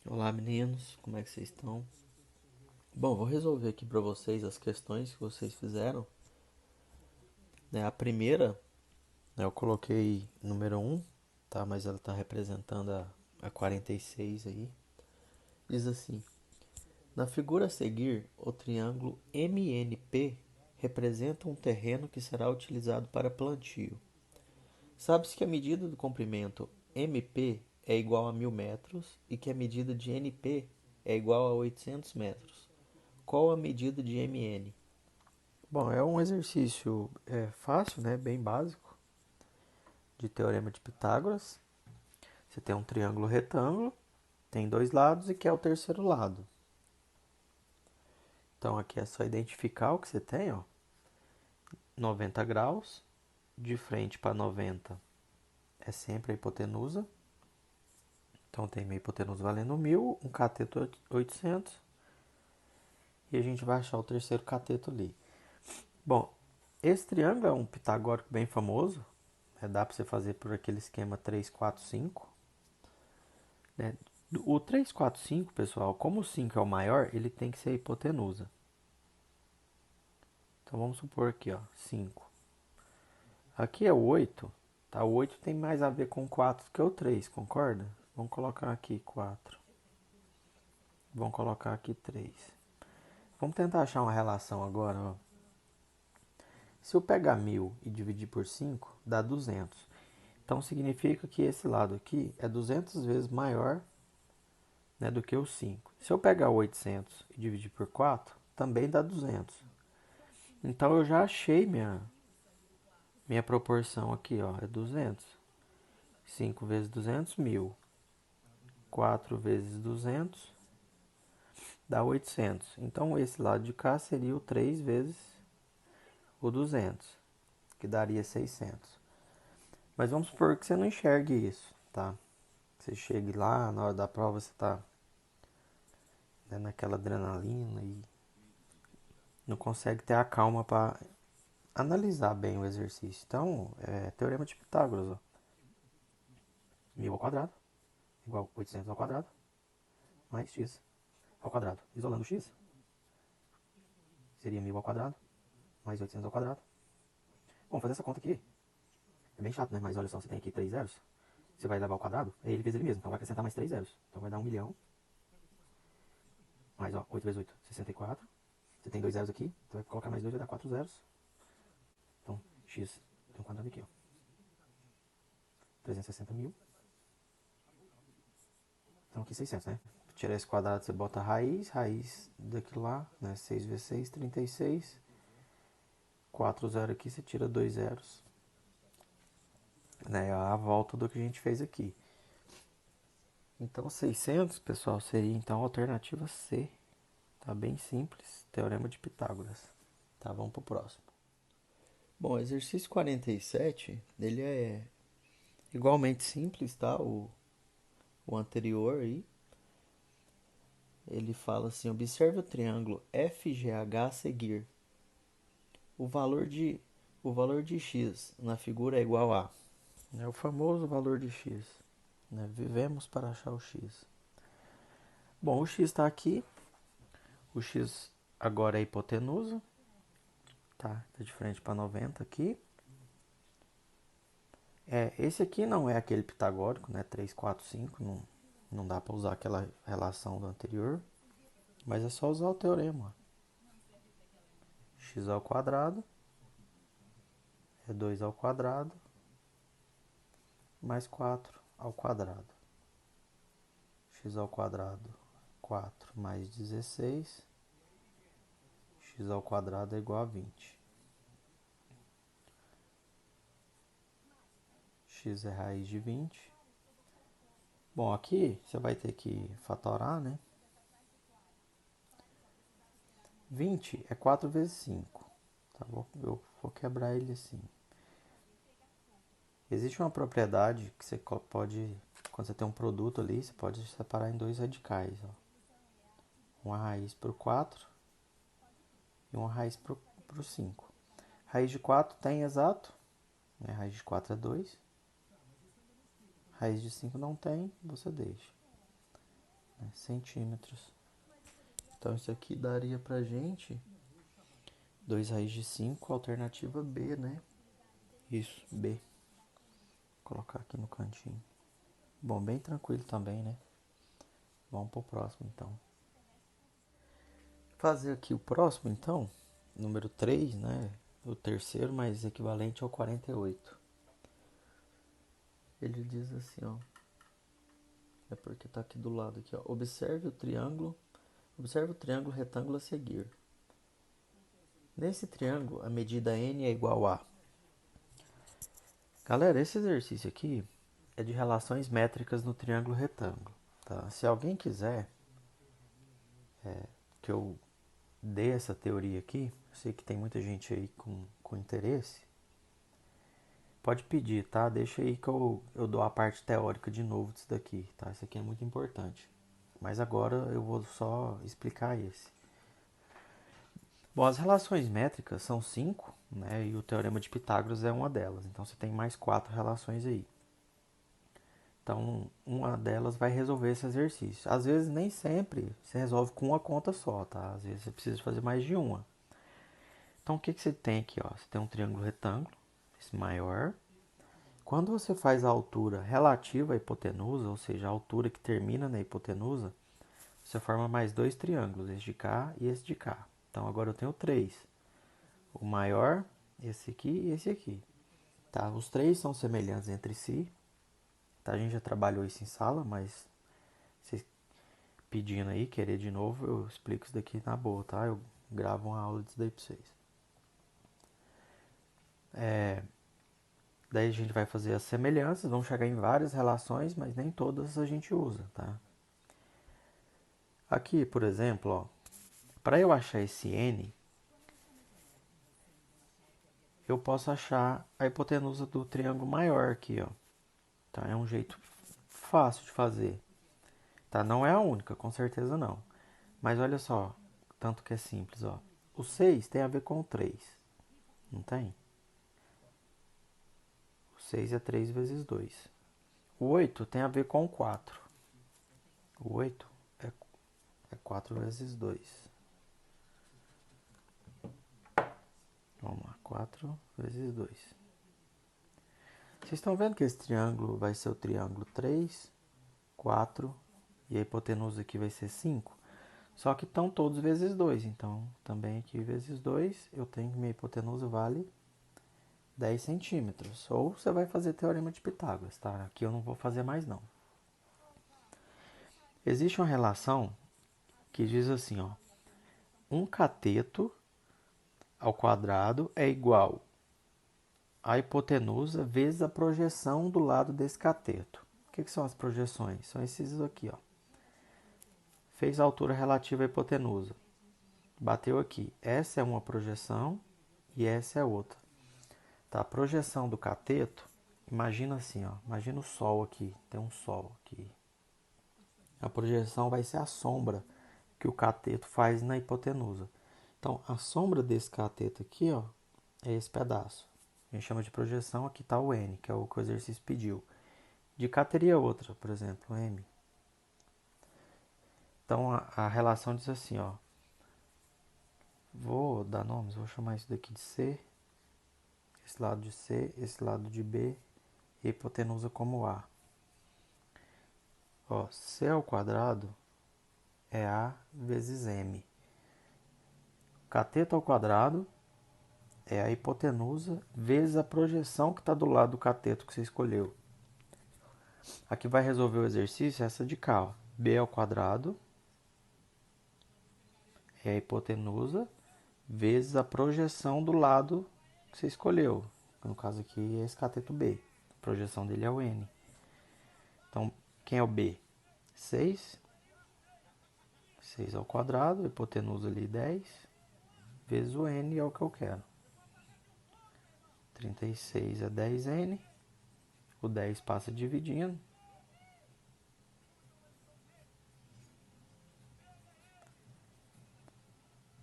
Olá meninos, como é que vocês estão? Bom, vou resolver aqui para vocês as questões que vocês fizeram. A primeira, eu coloquei número um, tá? Mas ela está representando a 46 aí. Diz assim: na figura a seguir, o triângulo MNP representa um terreno que será utilizado para plantio. Sabe-se que a medida do comprimento MP é igual a 1000 metros e que a medida de NP é igual a 800 metros. Qual a medida de MN? Bom, é um exercício fácil, né? Bem básico, de teorema de Pitágoras. Você tem um triângulo retângulo, tem dois lados e quer o terceiro lado. Então aqui é só identificar o que você tem, ó. 90 graus, de frente para 90 é sempre a hipotenusa. Então tem minha hipotenusa valendo 1000, um cateto 800 e a gente vai achar o terceiro cateto ali. Bom, esse triângulo é um pitagórico bem famoso, dá para você fazer por aquele esquema 3, 4, 5. Né? O 3, 4, 5, pessoal, como o 5 é o maior, ele tem que ser a hipotenusa. Então vamos supor aqui, ó, 5. Aqui é o 8, tá? O 8 tem mais a ver com o 4 que o 3, concorda? Vamos colocar aqui 4. Vamos colocar aqui 3. Vamos tentar achar uma relação agora, ó. Se eu pegar 1000 e dividir por 5, dá 200. Então significa que esse lado aqui é 200 vezes maior, né, do que o 5. Se eu pegar o 800 e dividir por 4, também dá 200. Então eu já achei minha proporção aqui, ó, é 200. 5 vezes 200, 1000. 4 vezes 200 dá 800. Então esse lado de cá seria o 3 vezes o 200, que daria 600. Mas vamos supor que você não enxergue isso, tá? Você chegue lá, na hora da prova você tá, né, naquela adrenalina e não consegue ter a calma para analisar bem o exercício. Então, teorema de Pitágoras, ó. 1000 ao quadrado igual a 800 ao quadrado mais x ao quadrado. Isolando x, seria 1000 ao quadrado mais 800 ao quadrado. Bom, fazer essa conta aqui é bem chato, né? Mas olha só, você tem aqui 3 zeros. Você vai levar ao quadrado, é ele vezes ele mesmo. Então vai acrescentar mais 3 zeros. Então vai dar 1 milhão. Mais, ó, 8 vezes 8, 64. Você tem 2 zeros aqui, então vai colocar mais 2, vai dar 4 zeros. Então, x tem um quadrado aqui, ó. 360 mil. Então aqui 600, né? Tirar esse quadrado, você bota a raiz daquilo lá, né? 6 vezes 6, 36. 4 zeros aqui, você tira 2 zeros. Né? A volta do que a gente fez aqui. Então 600, pessoal, seria então a alternativa C. Tá bem simples, teorema de Pitágoras. Tá, vamos pro próximo. Bom, exercício 47, ele é igualmente simples, tá? O anterior aí. Ele fala assim: observe o triângulo FGH a seguir. O valor de, o valor de x na figura é igual a. É o famoso valor de x. Né? Vivemos para achar o x. Bom, o x está aqui. O x agora é hipotenusa. Tá, tá de frente para 90 aqui. Esse aqui não é aquele pitagórico, né? 3, 4, 5. Não dá para usar aquela relação do anterior. Mas é só usar o teorema. X ao quadrado é 2 ao quadrado mais 4 ao quadrado. X ao quadrado, 4 mais 16. X ao quadrado é igual a 20. X é raiz de 20. Bom, aqui você vai ter que fatorar, né? 20 é 4 vezes 5. Tá bom? Eu vou quebrar ele assim. Existe uma propriedade que você pode, quando você tem um produto ali, você pode separar em dois radicais. Ó. Uma raiz para o 4 e uma raiz para o 5. Raiz de 4 tem exato, né? Raiz de 4 é 2. Raiz de 5 não tem, você deixa. né, centímetros. Então isso aqui daria pra gente 2 raiz de 5, alternativa B, né? Isso, B. Vou colocar aqui no cantinho. Bom, bem tranquilo também, né? Vamos pro próximo então. Fazer aqui o próximo então, número 3, né? O terceiro, mais equivalente ao 48. Ele diz assim, ó. É porque tá aqui do lado aqui, ó. Observe o triângulo retângulo a seguir. Nesse triângulo, a medida n é igual a... Galera, esse exercício aqui é de relações métricas no triângulo retângulo, tá? Se alguém quiser que eu dê essa teoria aqui, eu sei que tem muita gente aí com interesse, pode pedir, tá? Deixa aí que eu dou a parte teórica de novo disso daqui, tá? Isso aqui é muito importante. Mas agora eu vou só explicar esse. Bom, as relações métricas são 5, né? E o teorema de Pitágoras é uma delas. Então você tem mais 4 relações aí. Então, uma delas vai resolver esse exercício. Às vezes, nem sempre você resolve com uma conta só, tá? Às vezes você precisa fazer mais de uma. Então, o que você tem aqui, ó? Você tem um triângulo retângulo, esse maior. Quando você faz a altura relativa à hipotenusa, ou seja, a altura que termina na hipotenusa, você forma mais 2 triângulos, esse de cá e esse de cá. Então, agora eu tenho 3. O maior, esse aqui e esse aqui. Tá? Os 3 são semelhantes entre si. Tá? A gente já trabalhou isso em sala, mas vocês pedindo aí, querer de novo, eu explico isso daqui na boa, tá? Eu gravo uma aula disso daí pra vocês. Daí a gente vai fazer as semelhanças, vamos chegar em várias relações, mas nem todas a gente usa, tá? Aqui, por exemplo, ó, para eu achar esse n, eu posso achar a hipotenusa do triângulo maior aqui, ó. Tá? É um jeito fácil de fazer. Tá? Não é a única, com certeza não. Mas olha só, tanto que é simples, ó. O 6 tem a ver com o 3, não tem? O 6 é 3 vezes 2. O 8 tem a ver com o 4. O 8 é 4 vezes 2. Vamos lá, 4 vezes 2. Vocês estão vendo que esse triângulo vai ser o triângulo 3, 4 e a hipotenusa aqui vai ser 5? Só que estão todos vezes 2, então também aqui vezes 2, eu tenho que minha hipotenusa vale 10 centímetros. Ou você vai fazer teorema de Pitágoras, tá? Aqui eu não vou fazer mais não. Existe uma relação que diz assim, ó. Um cateto ao quadrado é igual a hipotenusa vezes a projeção do lado desse cateto. O que são as projeções? São esses aqui, ó. Fez a altura relativa à hipotenusa. Bateu aqui. Essa é uma projeção e essa é outra. Tá? A projeção do cateto, imagina assim, ó. Imagina o Sol aqui. Tem um Sol aqui. A projeção vai ser a sombra que o cateto faz na hipotenusa. Então, a sombra desse cateto aqui, ó, é esse pedaço. A gente chama de projeção, aqui está o N, que é o que o exercício pediu. De cá teria outra, por exemplo, M. Então a relação diz assim, ó. Vou dar nomes, vou chamar isso daqui de C, esse lado de C, esse lado de B, e a hipotenusa como A. Ó, C ao quadrado é A vezes M. Cateto ao quadrado é a hipotenusa vezes a projeção que está do lado do cateto que você escolheu. Aqui vai resolver o exercício essa de cá, ó. B ao quadrado é a hipotenusa vezes a projeção do lado que você escolheu. No caso aqui é esse cateto B. A projeção dele é o N. Então, quem é o B? 6. 6 ao quadrado, hipotenusa ali 10, vezes o N é o que eu quero. 36 é 10N. O 10 passa dividindo.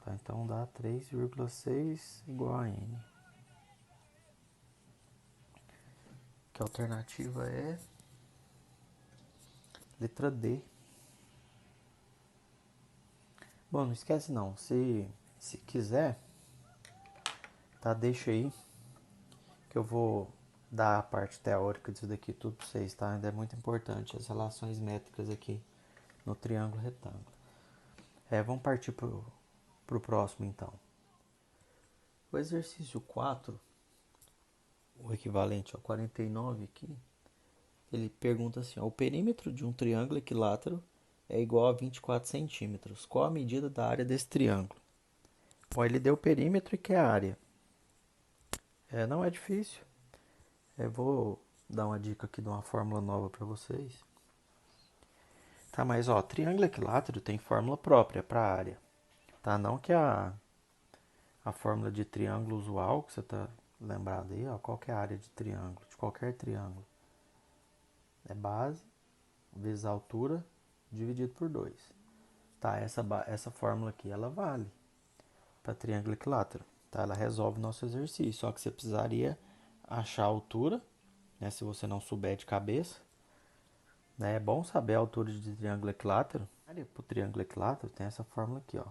Tá, então dá 3,6 igual a N. Que a alternativa é letra D. Bom, não esquece não. Se quiser, tá, deixa aí que eu vou dar a parte teórica disso daqui tudo pra vocês, tá? Ainda é muito importante as relações métricas aqui no triângulo retângulo. Vamos partir pro próximo então. O exercício 4, o equivalente ao 49 aqui, ele pergunta assim, ó, o perímetro de um triângulo equilátero é igual a 24 centímetros. Qual a medida da área desse triângulo? Bom, ele deu o perímetro e quer a área. Não é difícil. Eu vou dar uma dica aqui de uma fórmula nova para vocês. Tá, mas ó, triângulo equilátero tem fórmula própria para a área. Tá, não que a fórmula de triângulo usual, que você tá lembrado aí, ó, qual que é a área de triângulo, de qualquer triângulo? É base vezes a altura dividido por 2. Tá, essa fórmula aqui, ela vale para triângulo equilátero. Tá, ela resolve o nosso exercício, só que você precisaria achar a altura, né, se você não souber de cabeça. Né, é bom saber a altura de triângulo equilátero. Para o triângulo equilátero tem essa fórmula aqui, ó.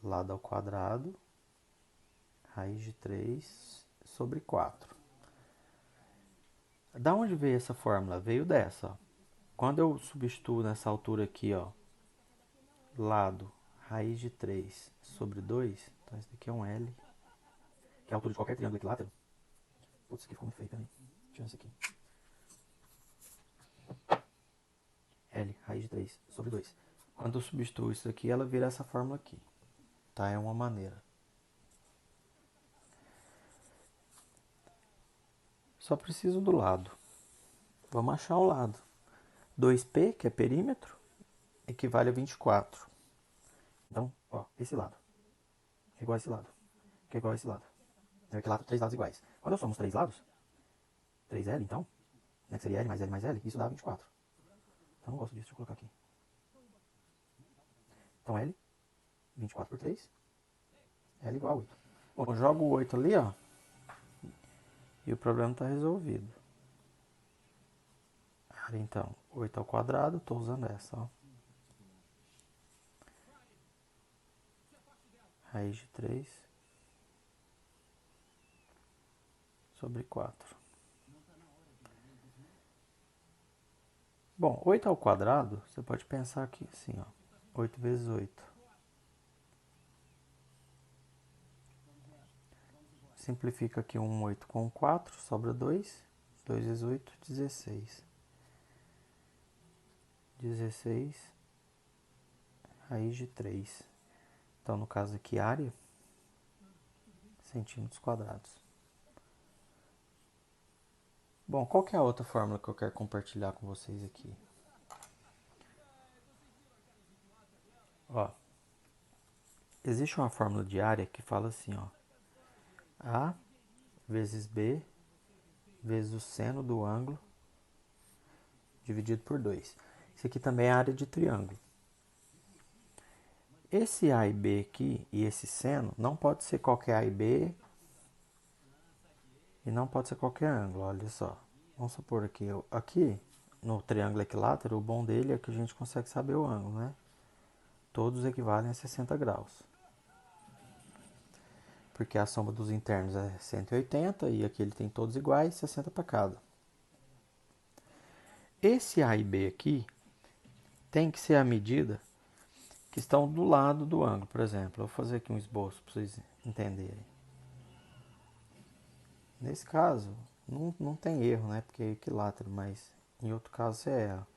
Lado ao quadrado, raiz de 3 sobre 4. Da onde veio essa fórmula? Veio dessa, ó. Quando eu substituo nessa altura aqui, ó, lado, raiz de 3 sobre 2, então esse daqui é um L, que é a altura de qualquer triângulo equilátero. Putz, isso aqui ficou muito feio, peraí. Deixa eu ver isso aqui. L, raiz de 3 sobre 2. Quando eu substituo isso aqui, ela vira essa fórmula aqui. Tá? É uma maneira. Só preciso do lado. Vamos achar o lado. 2P, que é perímetro, equivale a 24. Então, ó, esse lado é igual a esse lado, que é igual a esse lado. É o equilátero, 3 lados iguais. Quando eu somo os 3 lados, 3L então, né, que seria L mais L mais L, isso dá 24. Então, eu não gosto disso, deixa eu colocar aqui. Então, L, 24 por 3, L igual a 8. Bom, eu jogo o 8 ali, ó, e o problema está resolvido. Então, 8 ao quadrado, estou usando essa, ó. Raiz de 3 sobre 4. Bom, 8 ao quadrado, você pode pensar aqui assim, ó. 8 vezes 8. Simplifica aqui um 8 com 4, sobra 2. 2 vezes 8, 16. 16, raiz de 3. Então, no caso aqui, área, centímetros quadrados. Bom, qual que é a outra fórmula que eu quero compartilhar com vocês aqui? Ó, existe uma fórmula de área que fala assim, ó. A vezes B vezes o seno do ângulo dividido por 2. Isso aqui também é a área de triângulo. Esse A e B aqui e esse seno não pode ser qualquer A e B e não pode ser qualquer ângulo, olha só. Vamos supor aqui no triângulo equilátero, o bom dele é que a gente consegue saber o ângulo, né? Todos equivalem a 60 graus. Porque a soma dos internos é 180 e aqui ele tem todos iguais, 60 para cada. Esse A e B aqui tem que ser a medida que estão do lado do ângulo. Por exemplo, eu vou fazer aqui um esboço para vocês entenderem. Nesse caso, não tem erro, né? Porque é equilátero, mas em outro caso você erra.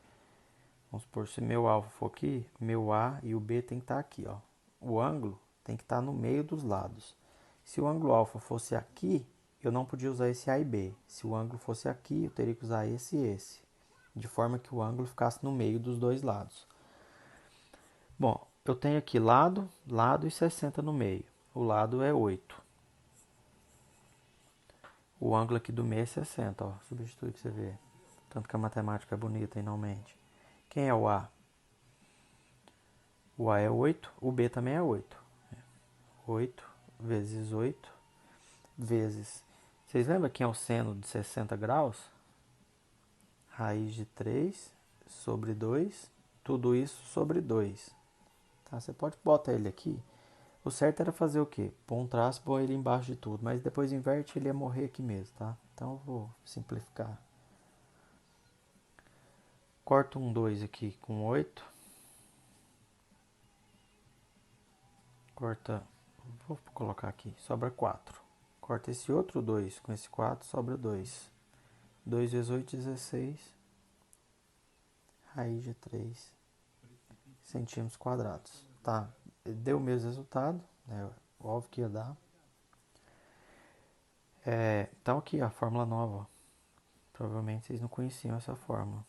Vamos supor, se meu alfa for aqui, meu A e o B tem que estar aqui, ó. O ângulo tem que estar no meio dos lados. Se o ângulo alfa fosse aqui, eu não podia usar esse A e B. Se o ângulo fosse aqui, eu teria que usar esse e esse. De forma que o ângulo ficasse no meio dos dois lados. Bom, eu tenho aqui lado, lado e 60 no meio. O lado é 8. O ângulo aqui do meio é 60, ó. Substitui para você ver. Tanto que a matemática é bonita e não mente. Quem é o A? O A é 8, o B também é 8. 8 vezes 8 vezes... Vocês lembram quem é o seno de 60 graus? Raiz de 3 sobre 2, tudo isso sobre 2. Tá? Você pode botar ele aqui. O certo era fazer o quê? Pôr um traço, pôr ele embaixo de tudo. Mas depois inverte, ele ia morrer aqui mesmo, tá? Então eu vou simplificar. Corto um 2 aqui com 8. Corta, vou colocar aqui, sobra 4. Corta esse outro 2 com esse 4, sobra 2. 2 vezes 8, 16. Raiz de 3 centímetros quadrados. Tá, deu o mesmo resultado, né? Óbvio que ia dar. Então aqui a fórmula nova, ó. Provavelmente vocês não conheciam essa fórmula.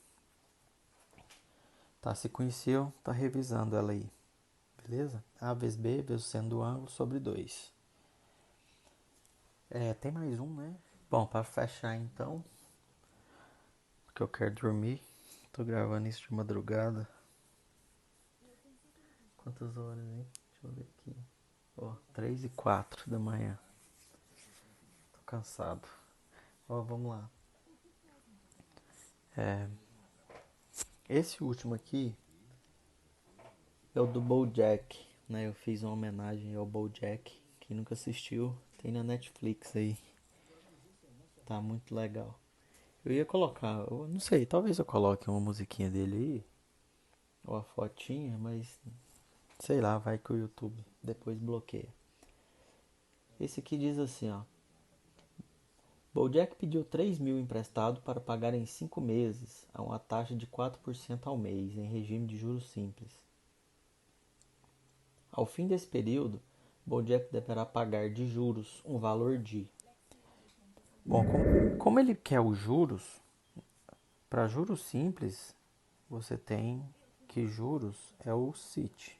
Tá, se conheciam, tá revisando ela aí. Beleza? A vezes B vezes o seno do ângulo sobre 2. Tem mais um, né? Bom, para fechar então, porque eu quero dormir. Tô gravando isso de madrugada. Quantas horas, hein? Deixa eu ver aqui. Ó, 3 e 4 da manhã. Tô cansado. Ó, vamos lá. Esse último aqui é o do BoJack, né? Eu fiz uma homenagem ao BoJack. Quem nunca assistiu, tem na Netflix aí. Tá muito legal. Eu ia colocar, eu não sei, talvez eu coloque uma musiquinha dele aí, ou a fotinha, mas sei lá, vai que o YouTube depois bloqueia. Esse aqui diz assim, ó. BoJack pediu 3.000 emprestado para pagar em 5 meses, a uma taxa de 4% ao mês, em regime de juros simples. Ao fim desse período, BoJack deverá pagar de juros um valor de... Bom, como ele quer os juros, para juros simples, você tem que juros é o CIT.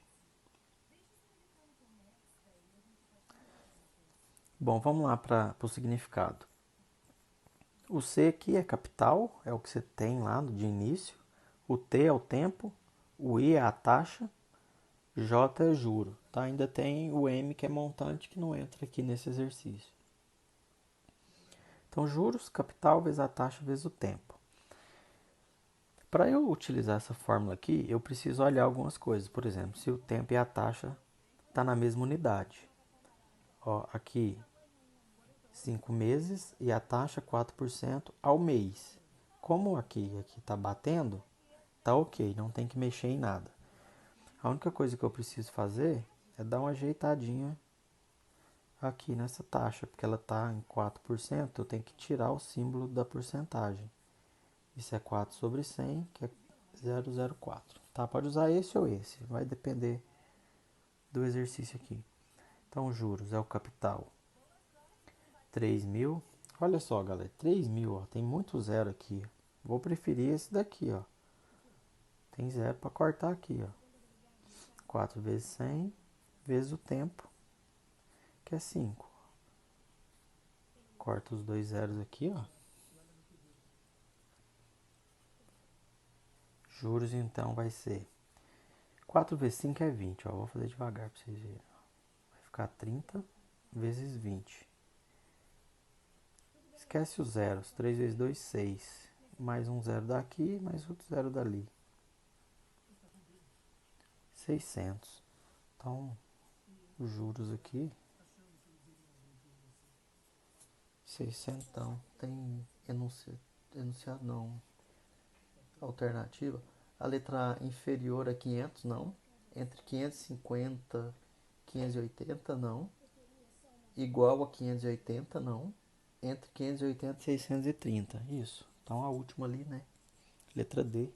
Bom, vamos lá para o significado. O C aqui é capital, é o que você tem lá de início. O T é o tempo, o I é a taxa, J é juro. Tá? Ainda tem o M que é montante que não entra aqui nesse exercício. Então, juros, capital vezes a taxa vezes o tempo. Para eu utilizar essa fórmula aqui, eu preciso olhar algumas coisas. Por exemplo, se o tempo e a taxa estão na mesma unidade. Ó, aqui 5 meses e a taxa 4% ao mês. Como aqui está batendo, tá ok, não tem que mexer em nada. A única coisa que eu preciso fazer é dar uma ajeitadinha aqui nessa taxa, porque ela está em 4%, eu tenho que tirar o símbolo da porcentagem. Isso é 4 sobre 100, que é 0,04. Tá? Pode usar esse ou esse, vai depender do exercício aqui. Então, juros é o capital 3.000. Olha só, galera, 3.000, ó, tem muito zero aqui. Vou preferir esse daqui, ó. Tem zero para cortar aqui, ó. 4 vezes 100 vezes o tempo, que é 5. Corta os dois zeros aqui, ó. Juros, então, vai ser 4 vezes 5 é 20, ó. Vou fazer devagar para vocês verem. Vai ficar 30 vezes 20. Esquece os zeros. 3 vezes 2, 6. Mais um zero daqui, mais outro zero dali. 600. Então, os juros aqui. 600. Então, tem enunciado não. Alternativa. A letra A inferior a 500, não. Entre 550 e 580, não. Igual a 580, não. Entre 580 e 630. Isso. Então a última ali, né? Letra D.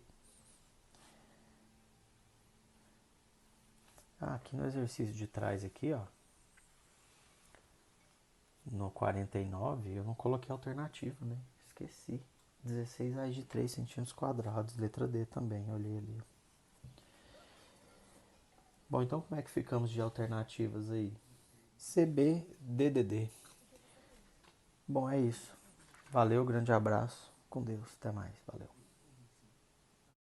Aqui no exercício de trás aqui, ó. No 49, eu não coloquei alternativa, né? Esqueci. 16 raiz de 3 centímetros quadrados. Letra D também, olhei ali. Bom, então como é que ficamos de alternativas aí? CB, DDD. Bom, é isso. Valeu, grande abraço. Com Deus. Até mais. Valeu.